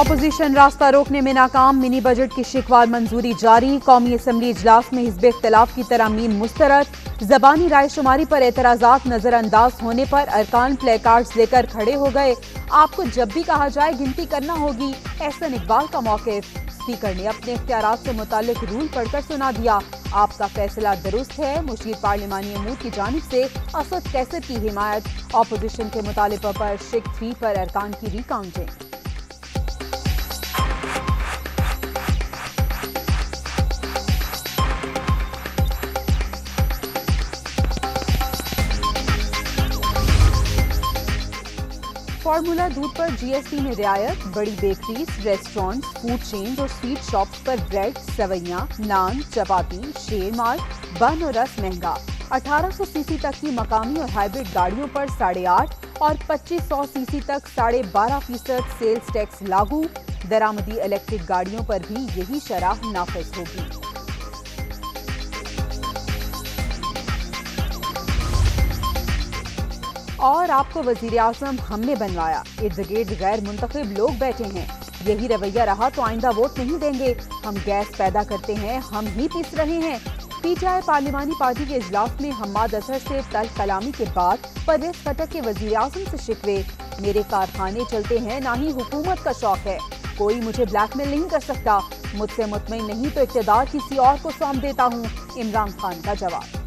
Opposition रास्ता रोकने में नाकाम, मिनी बजट की शिकवार मंजूरी जारी। कौमी असम्बली इजलास में हिज़्ब इख्तिलाफ की तरामीम मुस्तरद। ज़बानी रायशुमारी पर एतराज़ात नजरअंदाज होने पर अरकान प्ले कार्ड्स लेकर खड़े हो गए। आपको जब भी कहा जाए गिनती करना होगी, एहसन इकबाल का मौक़िफ़। स्पीकर ने अपने इख्तियारात से मुताल्लिक रूल पढ़कर सुना दिया। आपका फैसला दुरुस्त है। मुशीर पार्लिमानी अमूर की जानिब से असद कैसर की हिमायत। ऑपोजिशन के मुतालिबा पर शिक 3 पर अरकान की रिकाउंटिंग। फार्मूला दूध पर जीएसटी में रियायत। बड़ी बेकरीज, रेस्टोरेंट्स, फूड चेन्स और स्वीट शॉप्स पर ब्रेड, सेवैयां, नान, चपाती, शेरमाल, बन और रस महंगा। 1800 सीसी तक की मकामी और हाइब्रिड गाड़ियों पर 8.5 और 2500 सीसी तक 12.5% सेल्स टैक्स लागू। दरामदी इलेक्ट्रिक गाड़ियों पर भी यही शरह नाफिज होगी। और आपको वजीर आजम हमने बनवाया, इर्द गिर्द गैर मुंतखब लोग बैठे हैं। यही रवैया रहा तो आइंदा वोट नहीं देंगे। हम गैस पैदा करते हैं, हम ही पीस रहे हैं। पीटीआई पार्लिमानी पार्टी के इजलास में हम्माद अजहर से तल्ख कलामी के बाद परवेज खटक के वजीर आजम से शिकवे। मेरे कारखाने चलते हैं, ना ही हुकूमत का शौक है। कोई मुझे ब्लैकमेल नहीं कर सकता। मुझसे मुतमईन नहीं तो इक़्तिदार किसी और को सौंप देता हूँ। इमरान खान का जवाब।